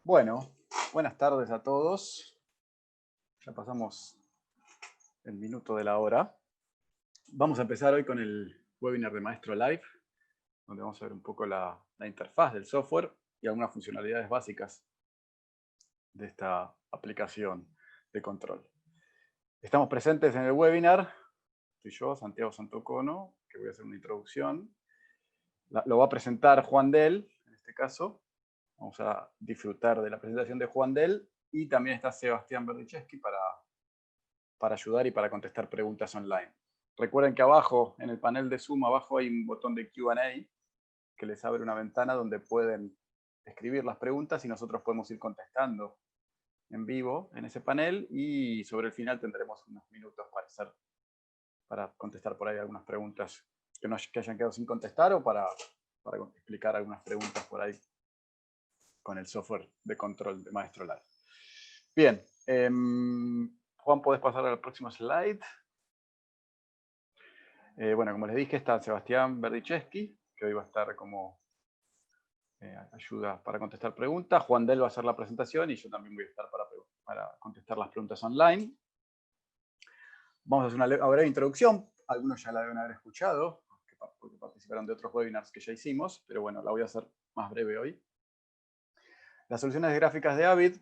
Bueno, buenas tardes a todos. Ya pasamos el minuto de la hora. Vamos a empezar hoy con el webinar de Maestro Live, donde vamos a ver un poco la interfaz del software y algunas funcionalidades básicas de esta aplicación de control. Estamos presentes en el webinar. Soy yo, Santiago Santocono, que voy a hacer una introducción. Lo va a presentar Juan Del, en este caso. Vamos a disfrutar de la presentación de Juan Del. Y también está Sebastián Berdichevsky para ayudar y para contestar preguntas online. Recuerden que abajo, en el panel de Zoom, abajo hay un botón de Q&A que les abre una ventana donde pueden escribir las preguntas y nosotros podemos ir contestando en vivo en ese panel, y sobre el final tendremos unos minutos para contestar por ahí algunas preguntas que hayan quedado sin contestar, o para explicar algunas preguntas por ahí con el software de control de Maestro Live. Bien, Juan, ¿podés pasar al próximo slide? Bueno, como les dije, está Sebastián Berdichevsky, que hoy va a estar como ayuda para contestar preguntas. Juan Del va a hacer la presentación y yo también voy a estar para contestar las preguntas online. Vamos a hacer una breve introducción. Algunos ya la deben haber escuchado, porque participaron de otros webinars que ya hicimos, pero bueno, la voy a hacer más breve hoy. Las soluciones gráficas de Avid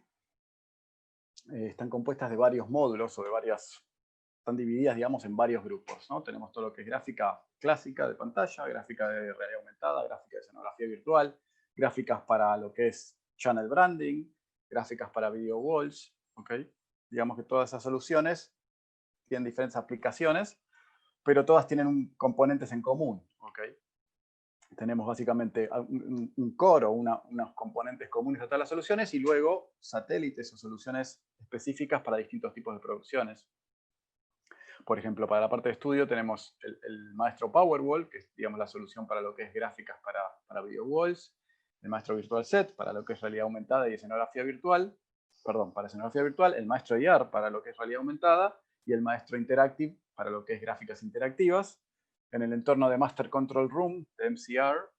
están compuestas de varios módulos o están divididas, digamos, en varios grupos, ¿no? Tenemos todo lo que es gráfica clásica de pantalla, gráfica de realidad aumentada, gráfica de escenografía virtual, gráficas para lo que es channel branding, gráficas para video walls, ¿ok? Digamos que todas esas soluciones tienen diferentes aplicaciones, pero todas tienen componentes en común, ¿ok? Tenemos básicamente un core o unos componentes comunes a todas las soluciones, y luego satélites o soluciones específicas para distintos tipos de producciones. Por ejemplo, para la parte de estudio tenemos el Maestro Powerwall, que es, digamos, la solución para lo que es gráficas para video walls, el Maestro Virtual Set para lo que es realidad aumentada y escenografía virtual, para escenografía virtual, el Maestro IR para lo que es realidad aumentada, y el Maestro Interactive para lo que es gráficas interactivas. En el entorno de Master Control Room, de MCR,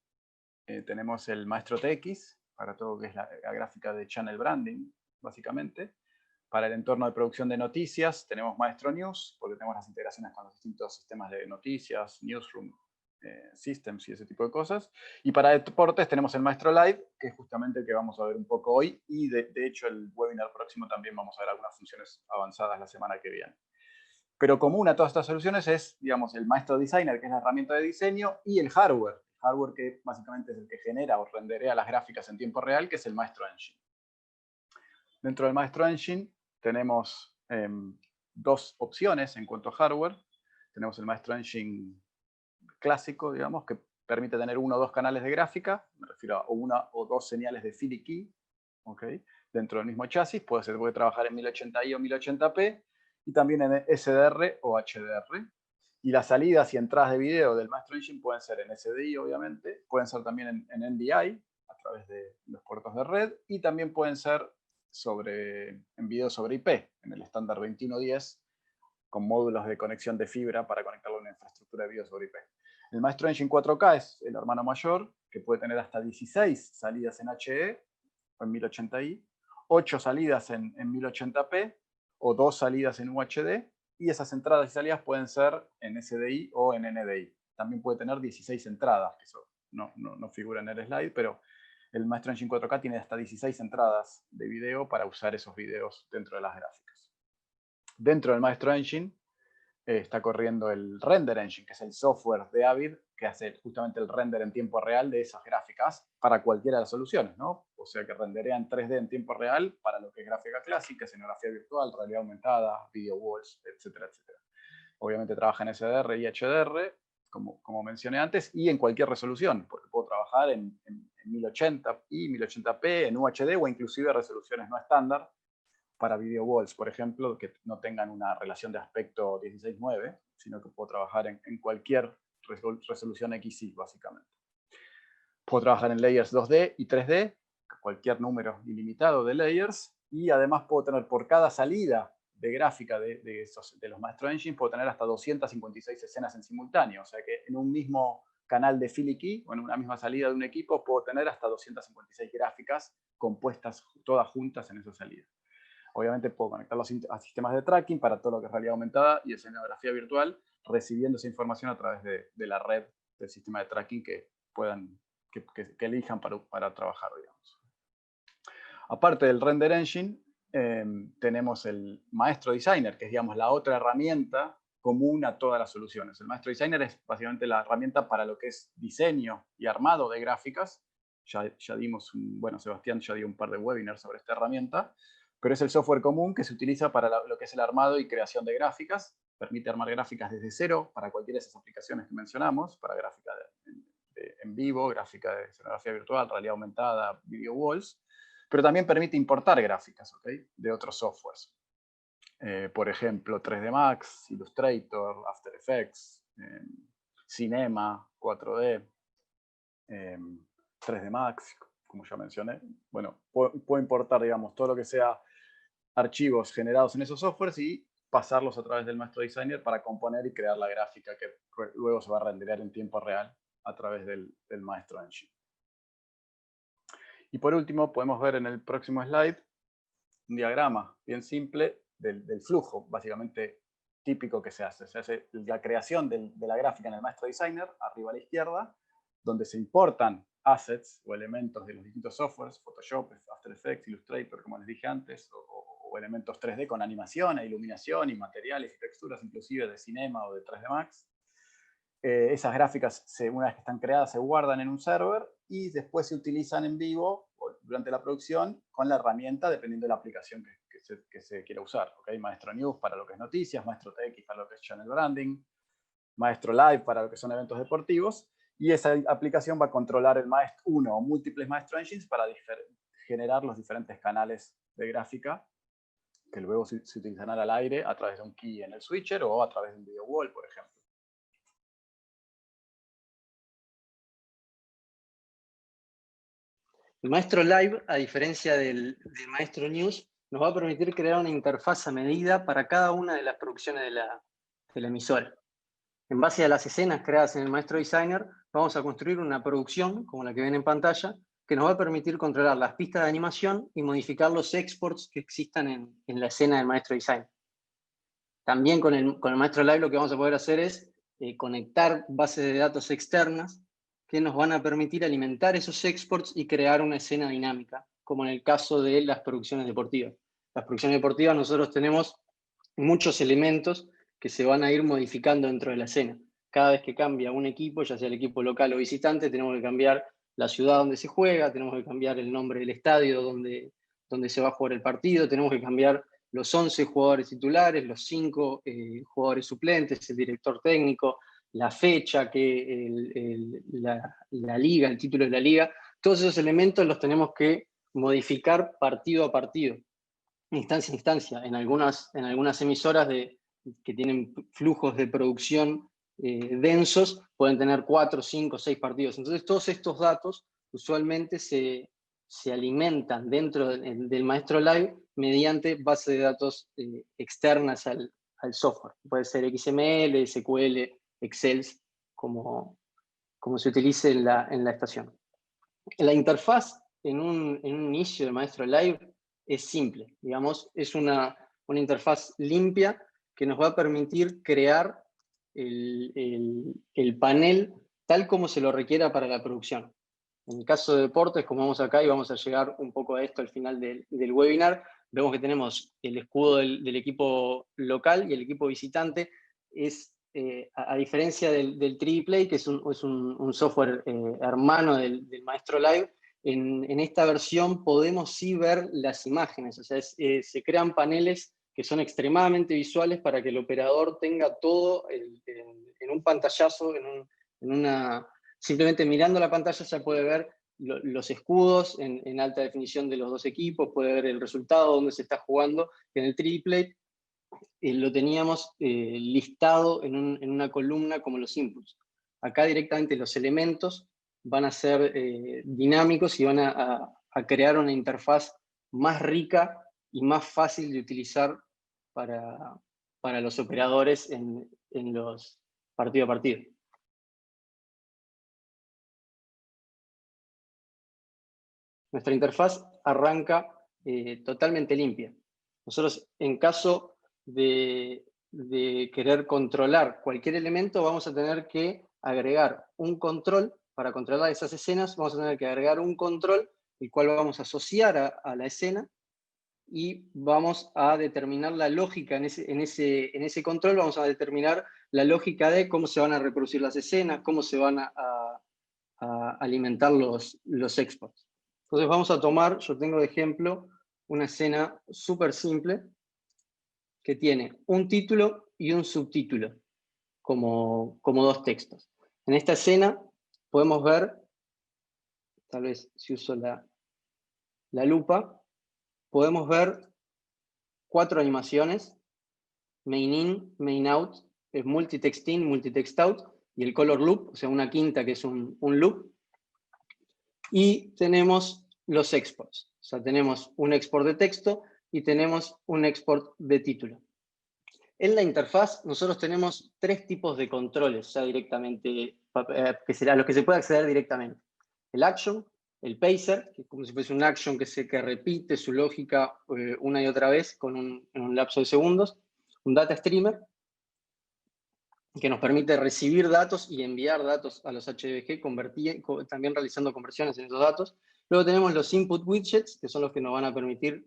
tenemos el Maestro TX para todo lo que es la gráfica de channel branding, básicamente. Para el entorno de producción de noticias tenemos Maestro News, porque tenemos las integraciones con los distintos sistemas de noticias, Newsroom, Systems y ese tipo de cosas. Y para deportes tenemos el Maestro Live, que es justamente el que vamos a ver un poco hoy, y de hecho el webinar próximo también vamos a ver algunas funciones avanzadas la semana que viene. Pero común a todas estas soluciones es, digamos, el Maestro Designer, que es la herramienta de diseño, y el hardware que básicamente es el que genera o renderea las gráficas en tiempo real, que es el Maestro Engine. Dentro del Maestro Engine tenemos dos opciones en cuanto a hardware. Tenemos el Maestro Engine clásico, digamos, que permite tener uno o dos canales de gráfica, me refiero a una o dos señales de Philly key, ¿okay? Dentro del mismo chasis, puede trabajar en 1080i o 1080p, y también en SDR o HDR. Y las salidas y entradas de video del Maestro Engine pueden ser en SDI, obviamente, pueden ser también en NDI, a través de los puertos de red, y también pueden ser en video sobre IP, en el estándar 2110, con módulos de conexión de fibra para conectarlo a una infraestructura de video sobre IP. El Maestro Engine 4K es el hermano mayor, que puede tener hasta 16 salidas en HE o en 1080i, 8 salidas en 1080p o 2 salidas en UHD, y esas entradas y salidas pueden ser en SDI o en NDI. También puede tener 16 entradas, que eso no figura en el slide, pero el Maestro Engine 4K tiene hasta 16 entradas de video para usar esos videos dentro de las gráficas. Dentro del Maestro Engine está corriendo el Render Engine, que es el software de Avid que hace justamente el render en tiempo real de esas gráficas para cualquiera de las soluciones, ¿no? O sea que renderea en 3D en tiempo real para lo que es gráfica clásica, escenografía virtual, realidad aumentada, video walls, etcétera, etcétera. Obviamente trabaja en SDR y HDR, como mencioné antes, y en cualquier resolución, porque puedo trabajar en 1080i, 1080p, en UHD o inclusive resoluciones no estándar para video walls, por ejemplo, que no tengan una relación de aspecto 16:9, sino que puedo trabajar en cualquier resolución XY, básicamente. Puedo trabajar en layers 2D y 3D, cualquier número ilimitado de layers, y además puedo tener por cada salida de gráfica de los Maestro Engine, puedo tener hasta 256 escenas en simultáneo. O sea que en un mismo canal de fill y key, o en una misma salida de un equipo, puedo tener hasta 256 gráficas compuestas todas juntas en esa salida. Obviamente puedo conectarlos a sistemas de tracking para todo lo que es realidad aumentada y escenografía virtual, recibiendo esa información a través de la red del sistema de tracking que elijan para trabajar, digamos. Aparte del Render Engine, tenemos el Maestro Designer, que es, digamos, la otra herramienta común a todas las soluciones. El Maestro Designer es básicamente la herramienta para lo que es diseño y armado de gráficas. Ya dimos Sebastián ya dio un par de webinars sobre esta herramienta, pero es el software común que se utiliza para lo que es el armado y creación de gráficas. Permite armar gráficas desde cero para cualquiera de esas aplicaciones que mencionamos, para gráfica en vivo, gráfica de escenografía virtual, realidad aumentada, video walls, pero también permite importar gráficas, ¿okay?, de otros softwares. Por ejemplo, 3D Max, Illustrator, After Effects, Cinema, 4D, 3D Max, como ya mencioné. Bueno, puedo importar, digamos, todo lo que sea archivos generados en esos softwares y pasarlos a través del Maestro Designer para componer y crear la gráfica que luego se va a renderear en tiempo real a través del Maestro Engine. Y por último, podemos ver en el próximo slide un diagrama bien simple del flujo, básicamente típico que se hace. Se hace la creación de la gráfica en el Maestro Designer, arriba a la izquierda, donde se importan assets o elementos de los distintos softwares, Photoshop, After Effects, Illustrator, como les dije antes, o elementos 3D con animación e iluminación y materiales y texturas, inclusive de Cinema o de 3D Max. Esas gráficas, una vez que están creadas, se guardan en un server y después se utilizan en vivo o durante la producción con la herramienta, dependiendo de la aplicación que se quiera usar. ¿Okay? Maestro News para lo que es noticias, Maestro TX para lo que es channel branding, Maestro Live para lo que son eventos deportivos, y esa aplicación va a controlar el Maestro 1 o múltiples Maestro Engines para generar los diferentes canales de gráfica que luego se utilizarán al aire a través de un key en el switcher o a través de un video wall, por ejemplo. El Maestro Live, a diferencia del Maestro News, nos va a permitir crear una interfaz a medida para cada una de las producciones de la emisora. En base a las escenas creadas en el Maestro Designer, vamos a construir una producción, como la que ven en pantalla, que nos va a permitir controlar las pistas de animación y modificar los exports que existan en la escena del Maestro Designer. También con el Maestro Live lo que vamos a poder hacer es conectar bases de datos externas que nos van a permitir alimentar esos exports y crear una escena dinámica, como en el caso de las producciones deportivas. Las producciones deportivas nosotros tenemos muchos elementos que se van a ir modificando dentro de la escena. Cada vez que cambia un equipo, ya sea el equipo local o visitante, tenemos que cambiar la ciudad donde se juega, tenemos que cambiar el nombre del estadio donde se va a jugar el partido, tenemos que cambiar los 11 jugadores titulares, los 5 jugadores suplentes, el director técnico, la fecha, la liga, el título de la liga. Todos esos elementos los tenemos que modificar partido a partido, instancia a instancia. En algunas emisoras que tienen flujos de producción densos, pueden tener 4, 5, 6 partidos. Entonces todos estos datos usualmente se alimentan dentro del Maestro Live mediante bases de datos externas al software. Puede ser XML, SQL, Excel, como se utilice en la estación. La interfaz en un inicio de Maestro Live es simple, digamos, es una interfaz limpia que nos va a permitir crear el panel tal como se lo requiera para la producción. En el caso de deportes, como vemos acá, y vamos a llegar un poco a esto al final del webinar, vemos que tenemos el escudo del equipo local y el equipo visitante. A diferencia del 3D Play, que es un software hermano del Maestro Live, en esta versión podemos sí ver las imágenes, o sea, se crean paneles que son extremadamente visuales para que el operador tenga todo en un pantallazo, simplemente mirando la pantalla ya puede ver los escudos en alta definición de los dos equipos, puede ver el resultado, dónde se está jugando. En el 3D Play lo teníamos listado en una columna como los inputs. Acá directamente los elementos van a ser dinámicos y van a crear una interfaz más rica y más fácil de utilizar para los operadores en los partido a partido. Nuestra interfaz arranca totalmente limpia. Nosotros, en caso de querer controlar cualquier elemento, vamos a tener que agregar un control. Para controlar esas escenas, vamos a tener que agregar un control, el cual vamos a asociar a la escena, y vamos a determinar la lógica en ese control, vamos a determinar la lógica de cómo se van a reproducir las escenas, cómo se van a alimentar los exports. Entonces vamos a tomar, yo tengo de ejemplo, una escena súper simple que tiene un título y un subtítulo como dos textos. En esta escena podemos ver, tal vez si uso la lupa, podemos ver 4 animaciones: main in, main out, multitext in, multitext out, y el color loop, o sea, una quinta que es un loop. Y tenemos los exports, o sea, tenemos un export de texto y tenemos un export de título. En la interfaz nosotros tenemos 3 tipos de controles ya directamente, que será los que se puede acceder directamente. El action, el pacer, que es como si fuese un action que repite su lógica una y otra vez en un lapso de segundos. Un data streamer, que nos permite recibir datos y enviar datos a los HDBG, también realizando conversiones en esos datos. Luego tenemos los input widgets, que son los que nos van a permitir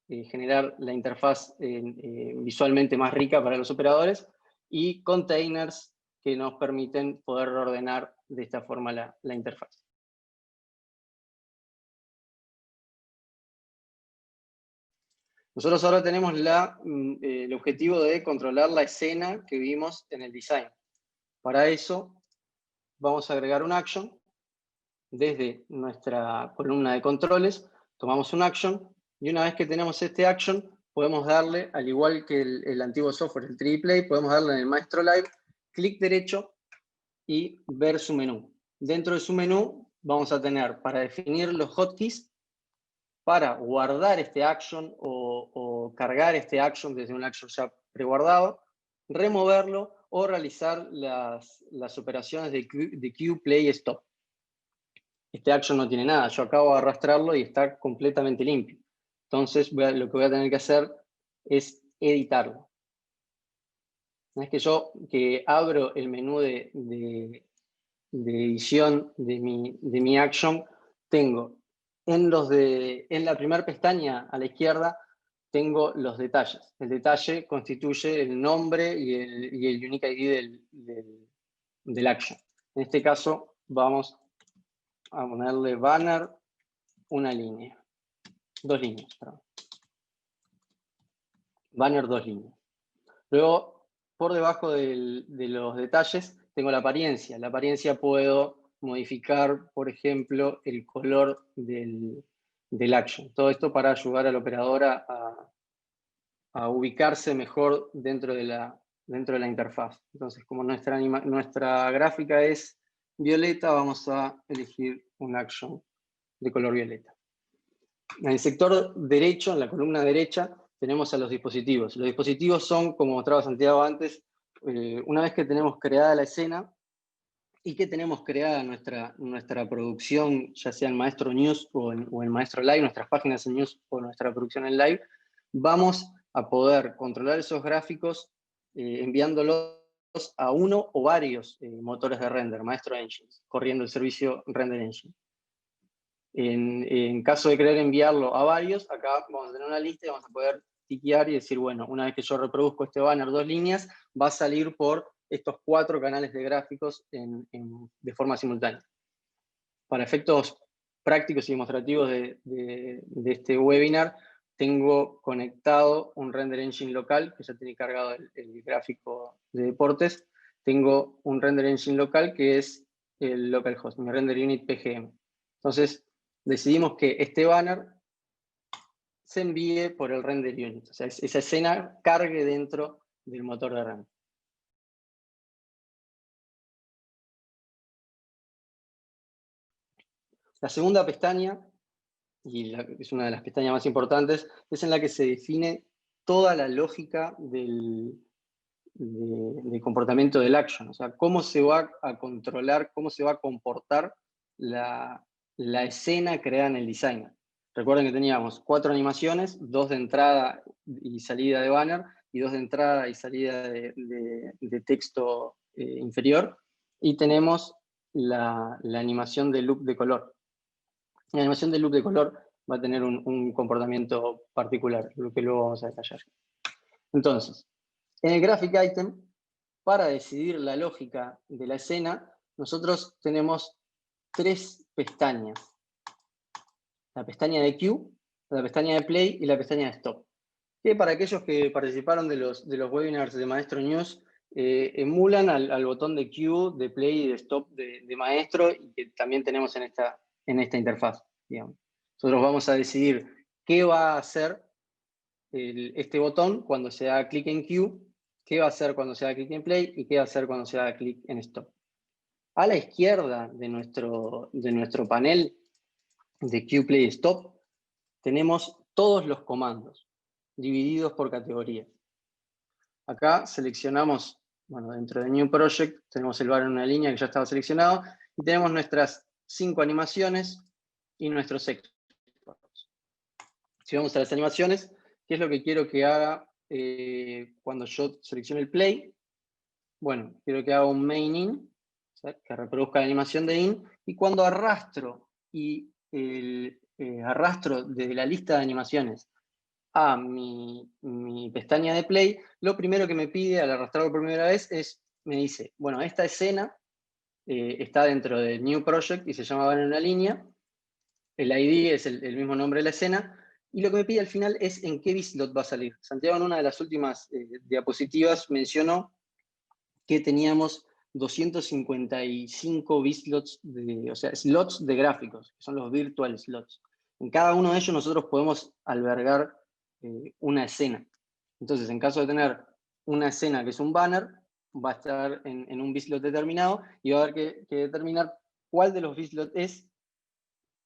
generar la interfaz visualmente más rica para los operadores, y containers, que nos permiten poder ordenar de esta forma la interfaz. Nosotros ahora tenemos el objetivo de controlar la escena que vimos en el design. Para eso vamos a agregar un action. Desde nuestra columna de controles tomamos un action, y una vez que tenemos este action, podemos darle, al igual que el antiguo software, el 3D Play, podemos darle en el Maestro Live, clic derecho y ver su menú. Dentro de su menú vamos a tener para definir los hotkeys, para guardar este action o cargar este action desde un action ya preguardado, removerlo o realizar las operaciones de queue, play, stop. Este action no tiene nada, yo acabo de arrastrarlo y está completamente limpio. Entonces lo que voy a tener que hacer es editarlo. Una vez que abro el menú de edición de mi action, tengo en la primera pestaña a la izquierda, tengo los detalles. El detalle constituye el nombre y el unique ID del action. En este caso vamos a ponerle banner, una línea. 2 líneas, perdón. Banner, 2 líneas. Luego, por debajo de los detalles, tengo la apariencia. La apariencia puedo modificar, por ejemplo, el color del action. Todo esto para ayudar al operador a ubicarse mejor dentro de la interfaz. Entonces, como nuestra gráfica es violeta, vamos a elegir un action de color violeta. En el sector derecho, en la columna derecha, tenemos a los dispositivos. Los dispositivos son, como mostraba Santiago antes, una vez que tenemos creada la escena y que tenemos creada nuestra producción, ya sea en Maestro News o en Maestro Live, nuestras páginas en News o nuestra producción en Live, vamos a poder controlar esos gráficos enviándolos a uno o varios motores de render, Maestro Engines, corriendo el servicio Render Engine. En caso de querer enviarlo a varios, acá vamos a tener una lista y vamos a poder tiquear y decir, bueno, una vez que yo reproduzco este banner 2 líneas, va a salir por estos 4 canales de gráficos de forma simultánea. Para efectos prácticos y demostrativos de este webinar, tengo conectado un render engine local, que ya tiene cargado el gráfico de deportes. Tengo un render engine local que es el localhost, mi render unit PGM. Entonces, decidimos que este banner se envíe por el render unit, o sea, esa escena cargue dentro del motor de render. La segunda pestaña, y es una de las pestañas más importantes, es en la que se define toda la lógica del comportamiento del action, o sea, cómo se va a controlar, cómo se va a comportar la la escena creada en el designer. Recuerden que teníamos 4 animaciones, 2 de entrada y salida de banner, y 2 de entrada y salida de texto inferior, y tenemos la animación de loop de color. La animación de loop de color va a tener un comportamiento particular, lo que luego vamos a detallar. Entonces, en el graphic item, para decidir la lógica de la escena, nosotros tenemos 3 pestañas. La pestaña de Queue, la pestaña de Play y la pestaña de Stop. Que para aquellos que participaron de los webinars de Maestro News, emulan al botón de Queue, de Play y de Stop de Maestro, y que también tenemos en esta interfaz, digamos. Nosotros vamos a decidir qué va a hacer este botón cuando se haga clic en Queue, qué va a hacer cuando se haga clic en Play y qué va a hacer cuando se haga clic en Stop. A la izquierda de nuestro panel de Queue, Play y Stop, tenemos todos los comandos divididos por categorías. Acá seleccionamos, bueno, dentro de New Project tenemos el bar en una línea que ya estaba seleccionado, y tenemos nuestras 5 animaciones y nuestros exports. Si vamos a las animaciones, ¿qué es lo que quiero que haga cuando yo seleccione el play? Bueno, quiero que haga un main in, ¿sí? Que reproduzca la animación de in, y cuando arrastro y arrastro desde la lista de animaciones a mi pestaña de play, lo primero que me pide al arrastrarlo por primera vez me dice, bueno, esta escena está dentro de New Project y se llama Van en una línea, el ID es el mismo nombre de la escena, y lo que me pide al final es en qué bislot va a salir. Santiago en una de las últimas diapositivas mencionó que teníamos 255 bislots, o sea, slots de gráficos, que son los virtual slots. En cada uno de ellos nosotros podemos albergar una escena. Entonces, en caso de tener una escena que es un banner, va a estar en un bislot determinado y va a haber que determinar cuál de los bislots es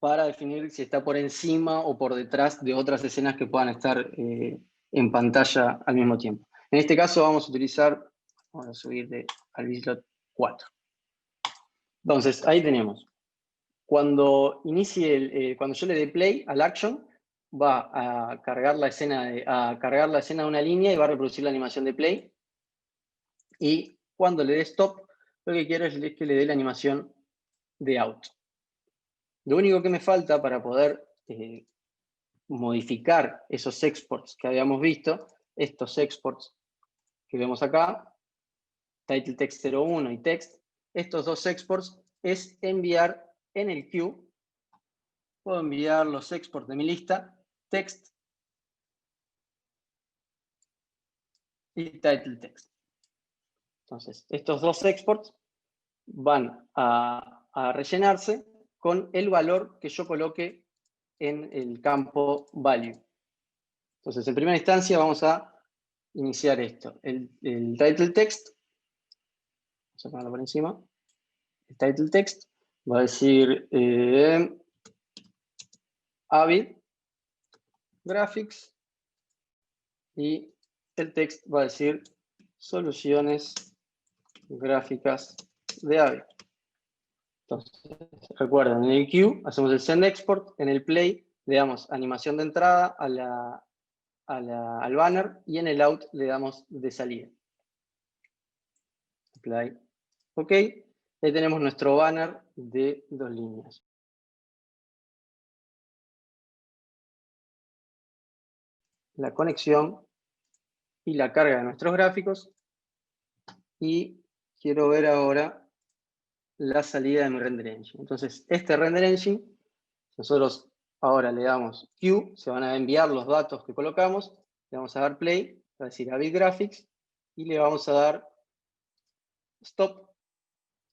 para definir si está por encima o por detrás de otras escenas que puedan estar en pantalla al mismo tiempo. En este caso vamos a utilizar, vamos a subir al bislot 4. Entonces, ahí tenemos. Cuando cuando yo le dé play al action, va a cargar la escena de una línea y va a reproducir la animación de play. Y cuando le dé stop, lo que quiero es que le dé la animación de out. Lo único que me falta para poder modificar esos exports que habíamos visto, estos exports que vemos acá, title text 01 y text, estos 2 exports es enviar en el queue. Puedo enviar los exports de mi lista, text y title text. Entonces, estos 2 exports van a rellenarse con el valor que yo coloque en el campo value. Entonces, en primera instancia vamos a iniciar esto. El title text, vamos a ponerlo por encima. El title text va a decir Avid Graphics, y el text va a decir soluciones gráficas de Avid. Entonces, recuerden, en el queue hacemos el send export, en el play le damos animación de entrada al banner, y en el out le damos de salida. Apply. Ok, ahí tenemos nuestro banner de 2 líneas. La conexión y la carga de nuestros gráficos, y quiero ver ahora la salida de mi render engine. Entonces, este render engine, nosotros ahora le damos Q, se van a enviar los datos que colocamos, le vamos a dar play, va a decir Avid Graphics, y le vamos a dar stop,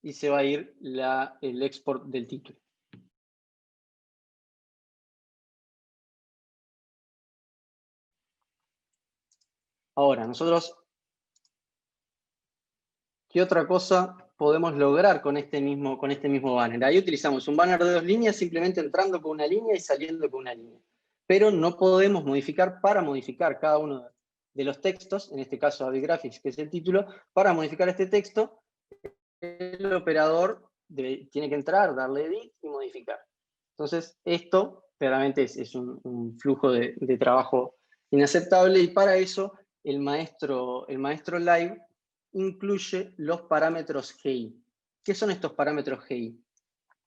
y se va a ir el export del título. Ahora, nosotros, ¿qué otra cosa podemos lograr con este mismo banner? Ahí utilizamos un banner de 2 líneas, simplemente entrando con una línea y saliendo con una línea. Pero no podemos modificar, para modificar cada uno de los textos, en este caso Avid Graphics, que es el título, para modificar este texto, el operador tiene que entrar, darle edit y modificar. Entonces, esto claramente es un flujo de trabajo inaceptable, y para eso el maestro Live incluye los parámetros GI. ¿Qué son estos parámetros GI?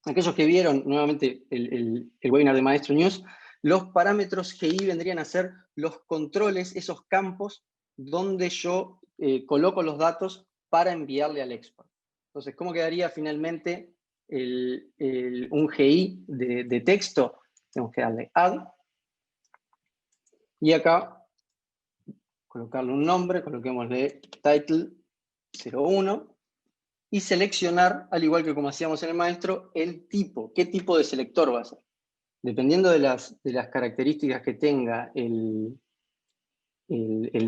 Aquellos que vieron nuevamente el webinar de Maestro News, los parámetros GI vendrían a ser los controles, esos campos donde yo coloco los datos para enviarle al export. Entonces, ¿cómo quedaría finalmente un GI de texto? Tenemos que darle add, y acá colocarle un nombre, coloquémosle title 01, y seleccionar, al igual que como hacíamos en el maestro, el tipo, qué tipo de selector va a ser. Dependiendo de las características que tenga el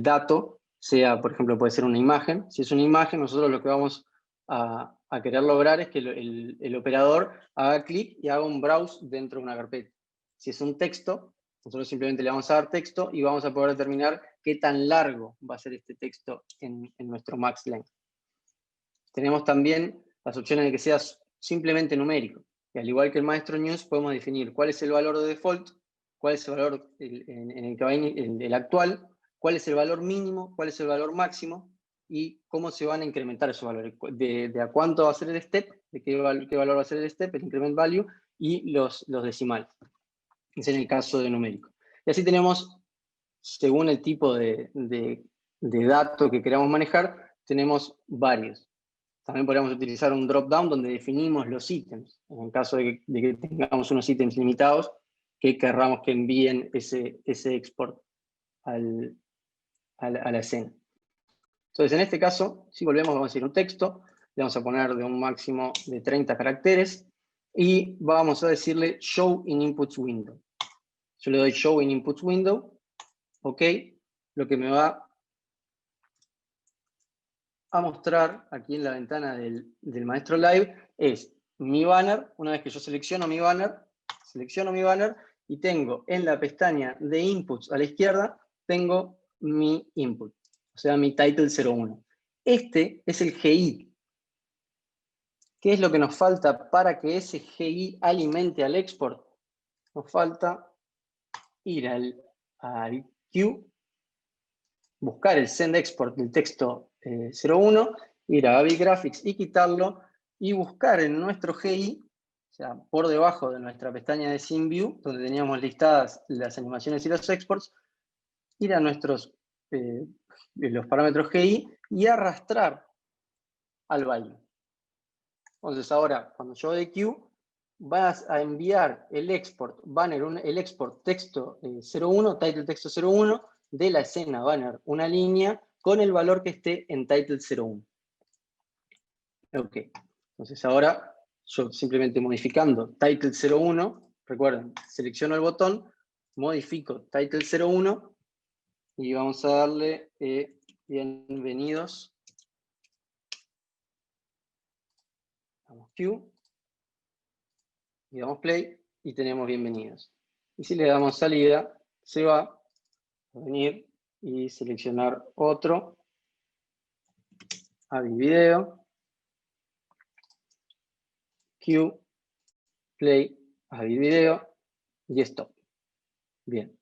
dato, sea, por ejemplo, puede ser una imagen. Si es una imagen, nosotros lo que vamos a querer lograr es que el operador haga clic y haga un browse dentro de una carpeta. Si es un texto, nosotros simplemente le vamos a dar texto y vamos a poder determinar qué tan largo va a ser este texto en nuestro max length. Tenemos también las opciones de que sea simplemente numérico. Y al igual que el maestro News, podemos definir cuál es el valor de default, cuál es el valor en el que va el actual, cuál es el valor mínimo, cuál es el valor máximo, y cómo se van a incrementar esos valores, de a cuánto va a ser el step, de qué valor va a ser el step, el increment value, y los decimales. Ese es en el caso de numérico. Y así tenemos, según el tipo de dato que queramos manejar, tenemos varios. También podríamos utilizar un drop-down donde definimos los ítems, en el caso de que tengamos unos ítems limitados que querramos que envíen ese export a la escena. Entonces, en este caso, si volvemos, vamos a decir un texto, le vamos a poner de un máximo de 30 caracteres, y vamos a decirle Show in Inputs Window. Yo le doy Show in Inputs Window, ok, lo que me va a mostrar aquí en la ventana del maestro Live es mi banner. Una vez que yo selecciono mi banner y tengo en la pestaña de inputs a la izquierda, tengo mi input, o sea, mi title 01. Este es el GI. ¿Qué es lo que nos falta para que ese GI alimente al export? Nos falta ir al queue, buscar el send export del texto 01, ir a AVI Graphics y quitarlo, y buscar en nuestro GI, o sea, por debajo de nuestra pestaña de Scene View, donde teníamos listadas las animaciones y los exports, ir a nuestros los parámetros GI y arrastrar al value. Entonces ahora, cuando yo de queue, vas a enviar el export banner, el export texto 01, title texto 01, de la escena banner una línea con el valor que esté en title 01. Ok, entonces ahora yo simplemente modificando title 01, recuerden, selecciono el botón, modifico title 01 y vamos a darle bienvenidos. Damos Q y damos play y tenemos bienvenidos. Y si le damos salida, se va a venir y seleccionar otro, AVI video, Q, play, AVI video y stop. Bien.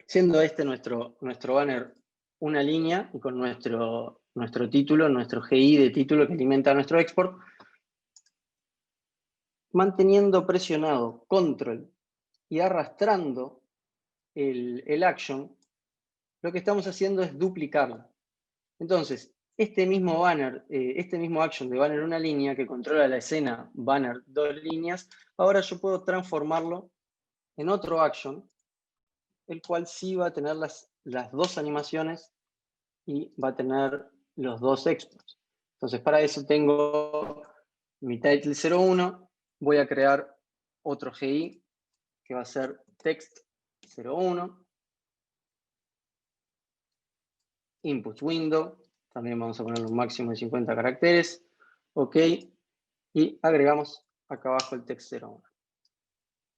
Siendo este nuestro banner una línea y con nuestro título, nuestro GI de título que alimenta nuestro export, manteniendo presionado control y arrastrando el action, lo que estamos haciendo es duplicarlo. Entonces, este mismo banner, este mismo action de banner una línea que controla la escena banner dos líneas, ahora yo puedo transformarlo en otro action, el cual sí va a tener las dos animaciones y va a tener los dos exports. Entonces, para eso tengo mi title 01, voy a crear otro GI que va a ser text 01, input window, también vamos a poner un máximo de 50 caracteres, ok, y agregamos acá abajo el text 01.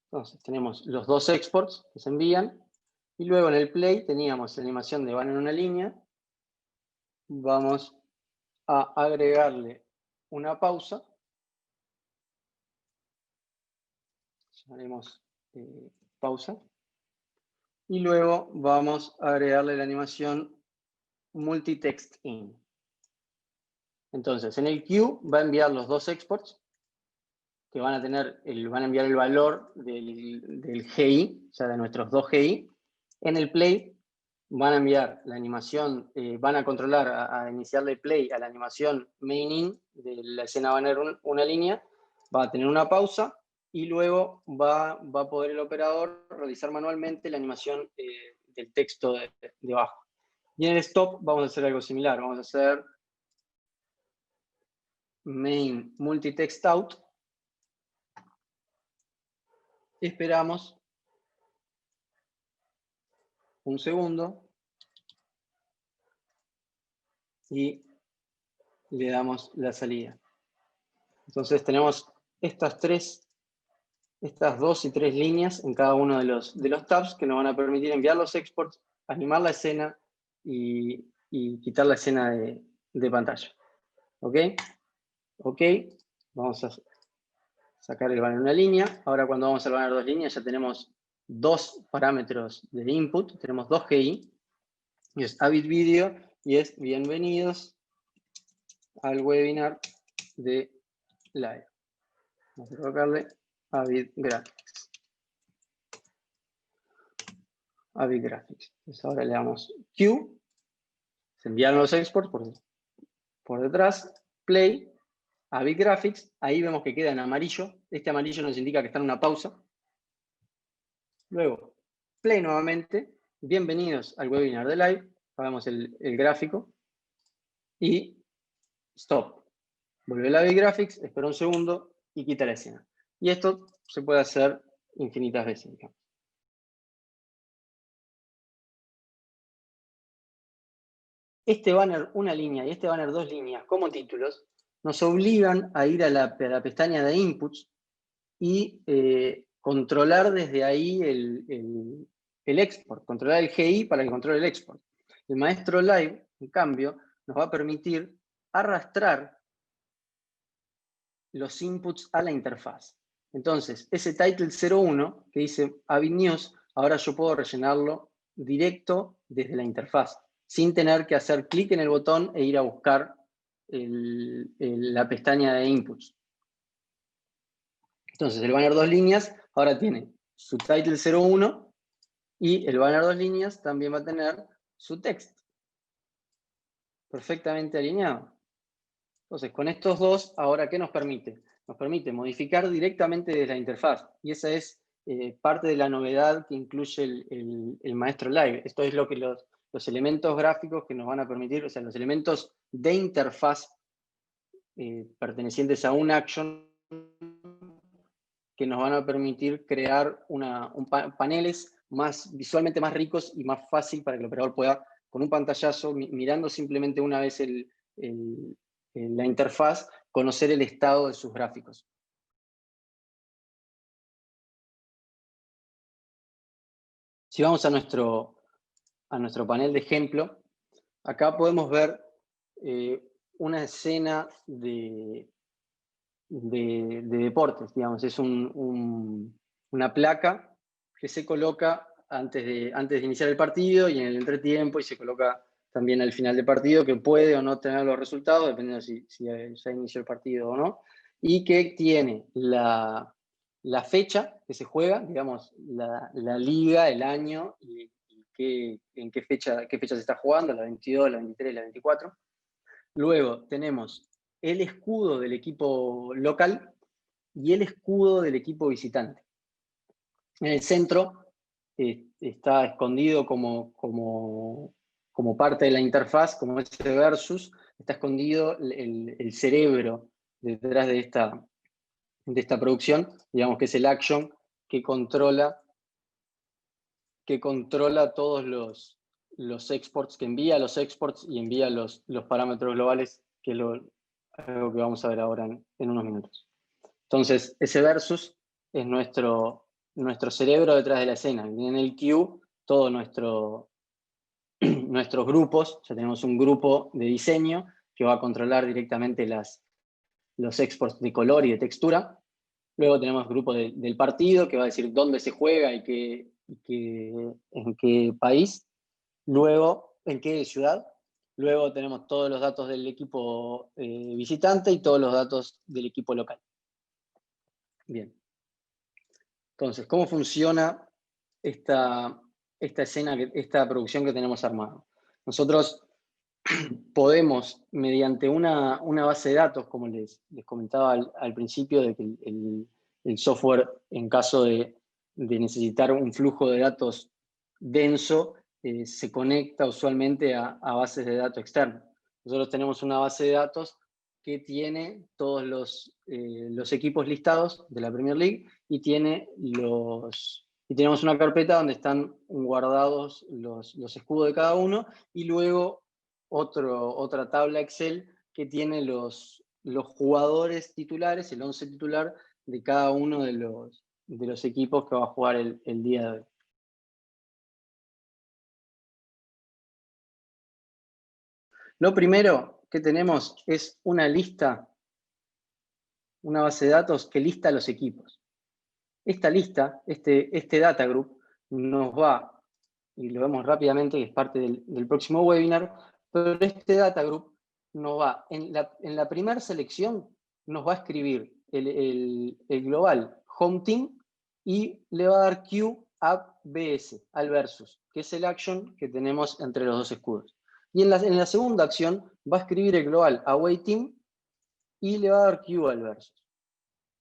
Entonces tenemos los dos exports que se envían, y luego en el play teníamos la animación de banner en una línea. Vamos a agregarle una pausa. Haremos pausa. Y luego vamos a agregarle la animación multi-text in. Entonces, en el queue va a enviar los dos exports que van a tener, van a enviar el valor del GI, o sea, de nuestros dos GI. En el play van a enviar la animación, van a controlar, a iniciarle play a la animación main in, de la escena va a tener una línea, va a tener una pausa, y luego va a poder el operador realizar manualmente la animación del texto de abajo. Y en el stop vamos a hacer algo similar, vamos a hacer main multi-text out, esperamos un segundo y le damos la salida. Entonces tenemos estas dos y tres líneas en cada uno de los tabs que nos van a permitir enviar los exports, animar la escena y quitar la escena de pantalla. ¿Ok? Ok. Vamos a sacar el banner una línea. Ahora cuando vamos al banner dos líneas ya tenemos dos parámetros de input. Tenemos dos GI. Y es Avid Video y es bienvenidos al webinar de Live. Vamos a colocarle Avid Graphics. Avid Graphics. Entonces ahora le damos Q. Se enviaron los exports por detrás. Play. Avid Graphics. Ahí vemos que queda en amarillo. Este amarillo nos indica que está en una pausa. Luego, Play nuevamente. Bienvenidos al webinar de Live. Vemos el gráfico. Y Stop. Vuelve la Avid Graphics, espera un segundo y quita la escena. Y esto se puede hacer infinitas veces. Este banner una línea y este banner dos líneas como títulos nos obligan a ir a la pestaña de inputs y controlar desde ahí el export, controlar el GI para que controle el export. El maestro Live, en cambio, nos va a permitir arrastrar los inputs a la interfaz. Entonces, ese title 01 que dice Avid News, ahora yo puedo rellenarlo directo desde la interfaz, sin tener que hacer clic en el botón e ir a buscar la pestaña de inputs. Entonces, el banner dos líneas ahora tiene su title 01 y el banner dos líneas también va a tener su text. Perfectamente alineado. Entonces, con estos dos, ahora, ¿qué nos permite? Nos permite modificar directamente desde la interfaz. Y esa es parte de la novedad que incluye el maestro Live. Esto es lo que los elementos gráficos que nos van a permitir, o sea, los elementos de interfaz pertenecientes a un action que nos van a permitir crear paneles visualmente más ricos y más fácil para que el operador pueda, con un pantallazo, mirando simplemente una vez la interfaz, conocer el estado de sus gráficos. Si vamos a nuestro panel de ejemplo, acá podemos ver una escena de deportes, digamos. Es una placa que se coloca antes de iniciar el partido y en el entretiempo, y se coloca también al final del partido, que puede o no tener los resultados, dependiendo si ya inició el partido o no, y que tiene la fecha que se juega, digamos, la liga, el año, y en qué fecha se está jugando, la 22, la 23, la 24. Luego tenemos el escudo del equipo local y el escudo del equipo visitante. En el centro está escondido como parte de la interfaz, como ese versus, está escondido el cerebro detrás de esta producción, digamos que es el action que controla todos los exports, que envía los exports y envía los parámetros globales, que es algo que vamos a ver ahora en unos minutos. Entonces, ese versus es nuestro cerebro detrás de la escena. Y en el queue, todos nuestros grupos, ya tenemos un grupo de diseño que va a controlar directamente las los exports de color y de textura. Luego tenemos el grupo del partido, que va a decir dónde se juega y en qué país. Luego, en qué ciudad. Luego tenemos todos los datos del equipo visitante y todos los datos del equipo local. Bien. Entonces, ¿cómo funciona esta escena, esta producción que tenemos armada? Nosotros podemos, mediante una base de datos, como les comentaba al principio, de que el software, en caso de necesitar un flujo de datos denso, se conecta usualmente a bases de datos externas. Nosotros tenemos una base de datos que tiene todos los equipos listados de la Premier League y tenemos una carpeta donde están guardados los escudos de cada uno, y luego otra tabla Excel que tiene los jugadores titulares, el 11 titular de cada uno de los equipos que va a jugar el día de hoy. Lo primero que tenemos es una lista, una base de datos que lista los equipos. Esta lista, este data group, nos va, y lo vemos rápidamente, que es parte del próximo webinar, pero este data group nos va, en la primera selección, nos va a escribir el global home team y le va a dar Q a BS, al versus, que es el action que tenemos entre los dos escudos. Y en la segunda acción va a escribir el global away team y le va a dar Q al versus.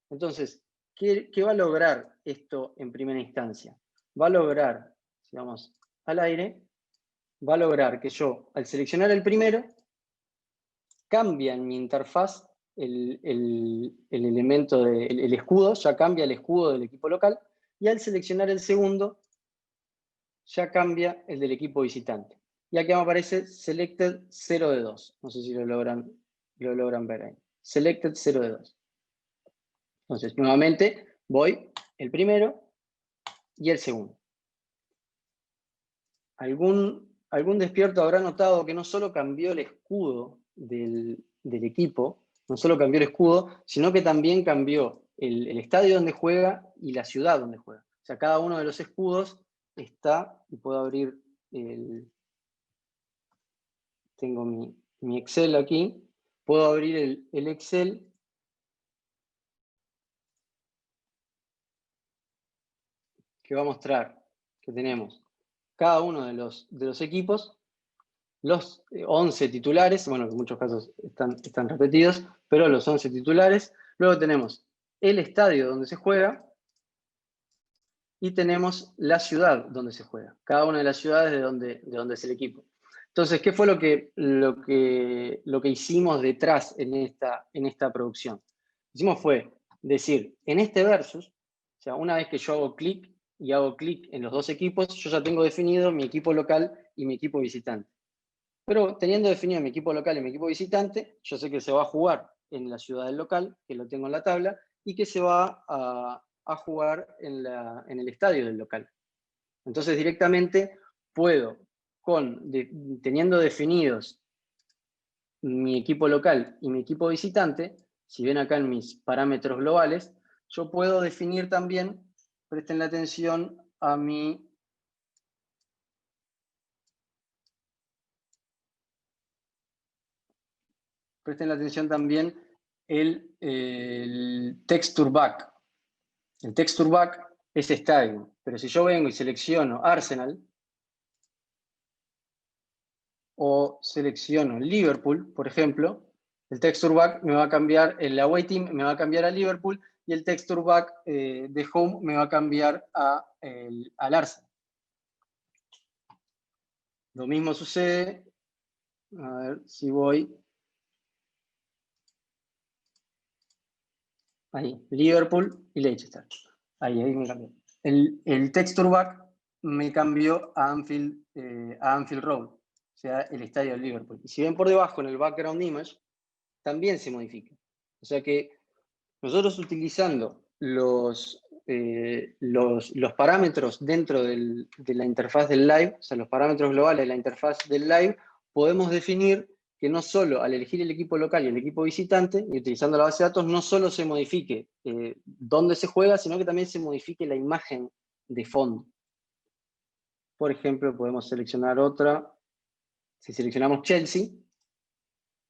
Entonces, ¿qué va a lograr esto en primera instancia? Va a lograr, si vamos al aire, va a lograr que yo, al seleccionar el primero, cambia en mi interfaz el elemento el escudo, ya cambia el escudo del equipo local, y al seleccionar el segundo, ya cambia el del equipo visitante. Y aquí me aparece Selected 0 de 2. No sé si lo logran ver ahí. Selected 0 de 2. Entonces, nuevamente, voy el primero y el segundo. Algún despierto habrá notado que no solo cambió el escudo del equipo, no solo cambió el escudo, sino que también cambió el estadio donde juega y la ciudad donde juega. O sea, cada uno de los escudos está, y puedo abrir tengo mi Excel aquí, puedo abrir el Excel que va a mostrar que tenemos cada uno de los equipos, los 11 titulares, bueno, en muchos casos están repetidos, pero los 11 titulares. Luego tenemos el estadio donde se juega y tenemos la ciudad donde se juega, cada una de las ciudades de donde es el equipo. Entonces, ¿qué fue lo que hicimos detrás en esta producción? Lo que hicimos fue decir, en este versus, o sea, una vez que yo hago clic en los dos equipos, yo ya tengo definido mi equipo local y mi equipo visitante. Pero teniendo definido mi equipo local y mi equipo visitante, yo sé que se va a jugar en la ciudad del local, que lo tengo en la tabla, y que se va a jugar en el estadio del local. Entonces directamente puedo, teniendo definidos mi equipo local y mi equipo visitante, si ven acá en mis parámetros globales, yo puedo definir también, presten la atención a presten la atención también el texture back. El texture back es estadio, pero si yo vengo y selecciono Arsenal o selecciono Liverpool, por ejemplo, el texture back me va a cambiar, el away team me va a cambiar a Liverpool y el texture back de home me va a cambiar al Arsenal. Lo mismo sucede, a ver si voy, ahí, Liverpool y Leicester. Ahí me cambió. El texture back me cambió a Anfield Road, o sea, el estadio del Liverpool. Y si ven por debajo en el background image, también se modifica. O sea que nosotros utilizando los parámetros dentro de la interfaz del live, o sea, los parámetros globales de la interfaz del live, podemos definir que no solo al elegir el equipo local y el equipo visitante, y utilizando la base de datos, no solo se modifique dónde se juega, sino que también se modifique la imagen de fondo. Por ejemplo, podemos seleccionar otra. Si seleccionamos Chelsea,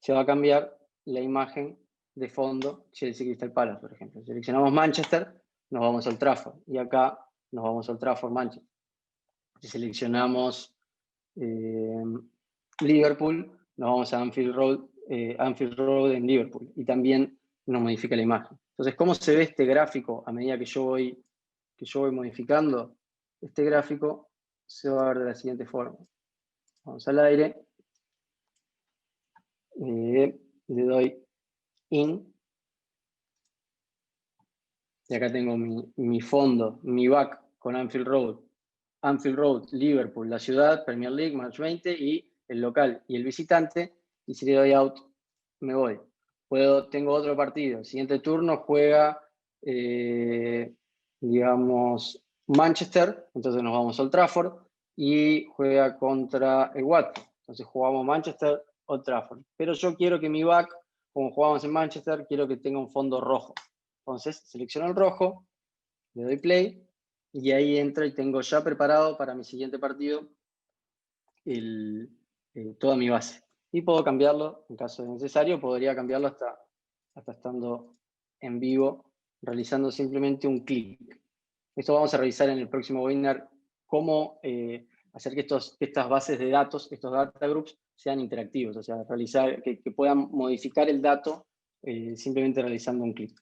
se va a cambiar la imagen de fondo Chelsea Crystal Palace, por ejemplo. Si seleccionamos Manchester, nos vamos al Trafford. Y acá nos vamos al Trafford Manchester. Si seleccionamos Liverpool, nos vamos a Anfield Road en Liverpool. Y también nos modifica la imagen. Entonces, ¿cómo se ve este gráfico a medida que yo voy modificando? Este gráfico se va a ver de la siguiente forma. Vamos al aire. Le doy in. Y acá tengo mi fondo, mi back con Anfield Road, Liverpool, la ciudad, Premier League, Match 20 y el local y el visitante. Y si le doy out, me voy. Tengo otro partido. El siguiente turno juega, digamos, Manchester. Entonces nos vamos al Trafford y juega contra el Watford. Entonces jugamos Manchester o Trafford. Pero yo quiero que mi back, como jugamos en Manchester, quiero que tenga un fondo rojo. Entonces selecciono el rojo, le doy play y ahí entra y tengo ya preparado para mi siguiente partido toda mi base. Y puedo cambiarlo en caso de necesario, podría cambiarlo hasta estando en vivo, realizando simplemente un clic. Esto vamos a revisar en el próximo webinar, cómo hacer que estas bases de datos, estos data groups, sean interactivos, o sea, que puedan modificar el dato simplemente realizando un clic.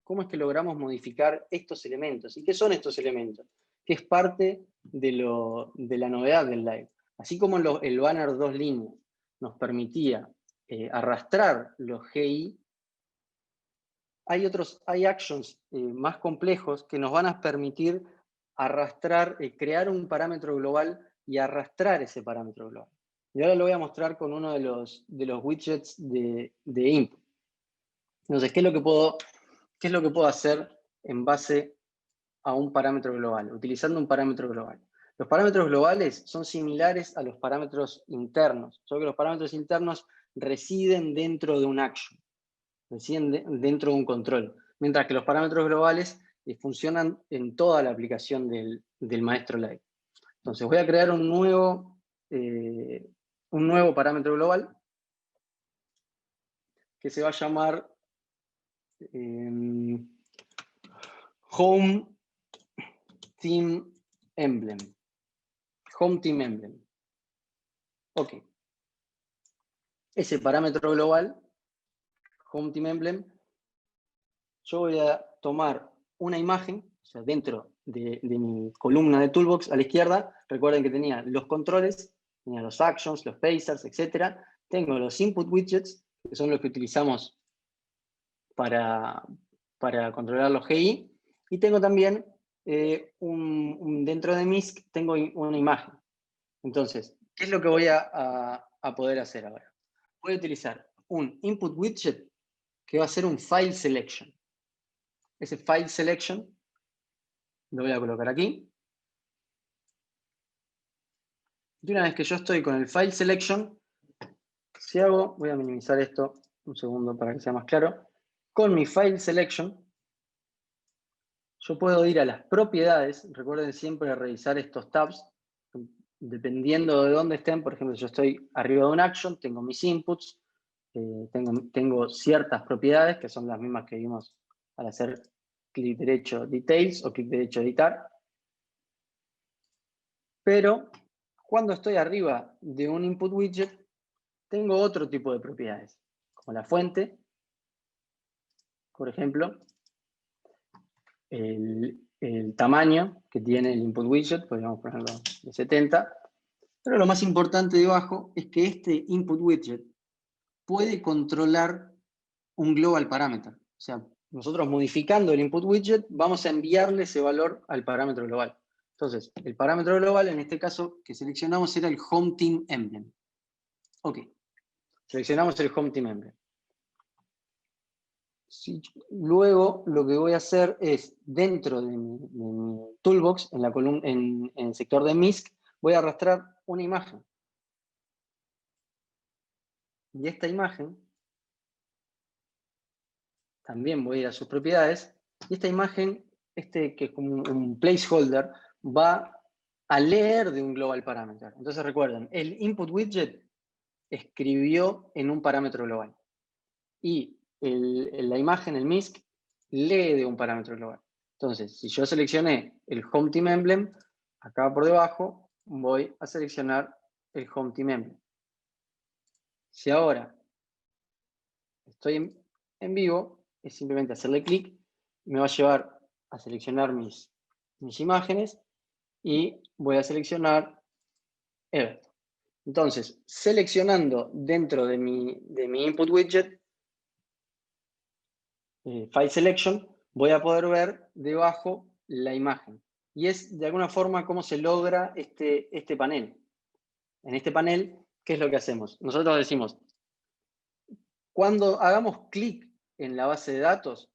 ¿Cómo es que logramos modificar estos elementos? ¿Y qué son estos elementos? Que es parte de la novedad del live. Así como el banner 2 líneas nos permitía arrastrar los GI, hay actions más complejos que nos van a permitir arrastrar, crear un parámetro global y arrastrar ese parámetro global. Y ahora lo voy a mostrar con uno de los widgets de input. Entonces, ¿qué es lo que puedo hacer en base a un parámetro global, utilizando un parámetro global? Los parámetros globales son similares a los parámetros internos, solo que los parámetros internos residen dentro de un action, residen dentro de un control, mientras que los parámetros globales funcionan en toda la aplicación del maestro live. Entonces voy a crear un nuevo parámetro global que se va a llamar Home Team Emblem. Home Team Emblem. Ok. Ese parámetro global, Home Team Emblem, yo voy a tomar una imagen, o sea, dentro de mi columna de Toolbox a la izquierda. Recuerden que tenía los controles, tenía los actions, los pacers, etc. Tengo los input widgets, que son los que utilizamos para controlar los GI. Y tengo también dentro de MISC tengo una imagen. Entonces, ¿qué es lo que voy a poder hacer ahora? Voy a utilizar un input widget que va a ser un file selection. Ese file selection lo voy a colocar aquí. Y una vez que yo estoy con el file selection, si hago, voy a minimizar esto un segundo para que sea más claro. Con mi file selection, yo puedo ir a las propiedades. Recuerden siempre revisar estos tabs, dependiendo de dónde estén. Por ejemplo, yo estoy arriba de un action, tengo mis inputs, tengo ciertas propiedades que son las mismas que vimos al hacer clic derecho Details o clic derecho Editar. Pero cuando estoy arriba de un input widget, tengo otro tipo de propiedades, como la fuente, por ejemplo, el tamaño que tiene el input widget, podríamos ponerlo de 70, pero lo más importante debajo es que este input widget puede controlar un global parameter. O sea, nosotros modificando el input widget vamos a enviarle ese valor al parámetro global. Entonces, el parámetro global, en este caso que seleccionamos, era el Home Team Emblem. Ok, seleccionamos el Home Team Emblem. luego lo que voy a hacer es, dentro de mi toolbox, en la columna, en el sector de MISC, voy a arrastrar una imagen. Y esta imagen, también voy a ir a sus propiedades, y esta imagen, que es como un placeholder, va a leer de un global parameter. Entonces recuerden, el input widget escribió en un parámetro global. Y la imagen, el MISC, lee de un parámetro global. Entonces, si yo seleccioné el Home Team Emblem, acá por debajo voy a seleccionar el Home Team Emblem. Si ahora estoy en vivo, es simplemente hacerle clic, me va a llevar a seleccionar mis imágenes y voy a seleccionar Everton. Entonces, seleccionando dentro de mi input widget, File Selection, voy a poder ver debajo la imagen. Y es de alguna forma cómo se logra este panel. En este panel, ¿qué es lo que hacemos? Nosotros decimos, cuando hagamos clic en la base de datos,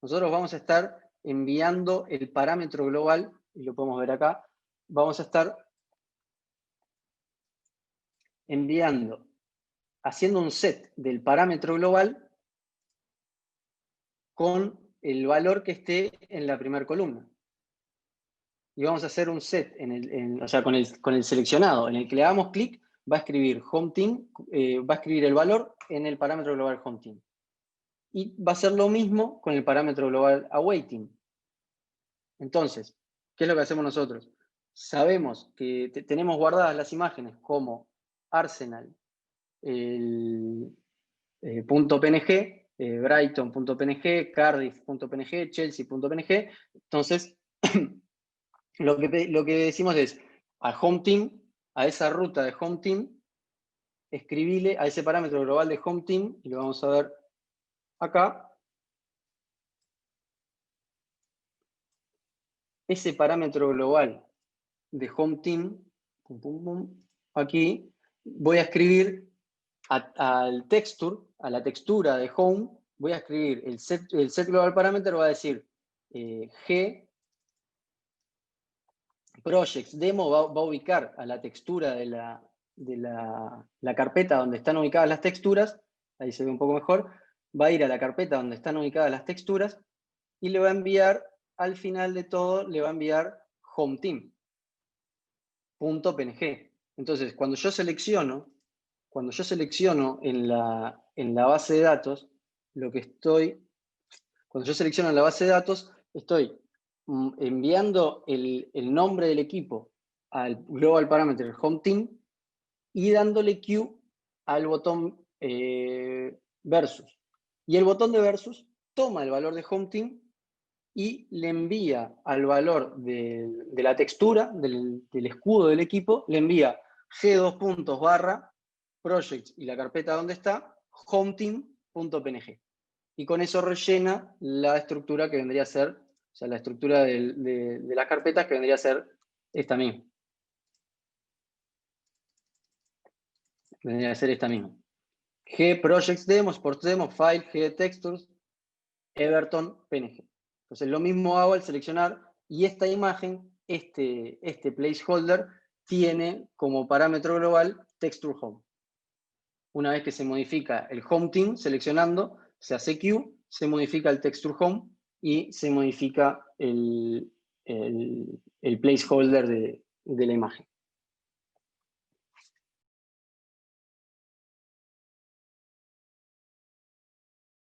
nosotros vamos a estar enviando el parámetro global, y lo podemos ver acá, vamos a estar enviando, haciendo un set del parámetro global con el valor que esté en la primera columna. Y vamos a hacer un set, o sea, con el seleccionado, en el que le damos clic, va a escribir Home Team, va a escribir el valor en el parámetro global Home Team. Y va a ser lo mismo con el parámetro global Away Team. Entonces, ¿qué es lo que hacemos nosotros? Sabemos que tenemos guardadas las imágenes como Arsenal, .png, Brighton.png, Cardiff.png, Chelsea.png. Entonces, lo que decimos es, al Home Team, a esa ruta de Home Team, escribile a ese parámetro global de Home Team, y lo vamos a ver acá. Ese parámetro global de Home Team, pum, pum, pum, aquí, voy a escribir al texture, a la textura de Home, voy a escribir el set global parameter, va a decir G projects demo, va a ubicar a la textura de la carpeta donde están ubicadas las texturas, ahí se ve un poco mejor, va a ir a la carpeta donde están ubicadas las texturas y le va a enviar, al final de todo, le va a enviar home team.png. Entonces, cuando yo selecciono en la base de datos, cuando yo selecciono en la base de datos, estoy enviando el nombre del equipo al global parameter home team y dándole Q al botón versus. Y el botón de versus toma el valor de home team y le envía al valor de la textura, del escudo del equipo, le envía g2 projects y la carpeta donde está, hometeam.png. Y con eso rellena la estructura que vendría a ser, o sea, la estructura de las carpetas que vendría a ser esta misma. Vendría a ser esta misma. G projects demo, sports demo, file, G textures, Everton, PNG. Entonces lo mismo hago al seleccionar, y esta imagen, este placeholder, tiene como parámetro global texture home. Una vez que se modifica el home team seleccionando, se hace Q, se modifica el texture home y se modifica el placeholder de la imagen.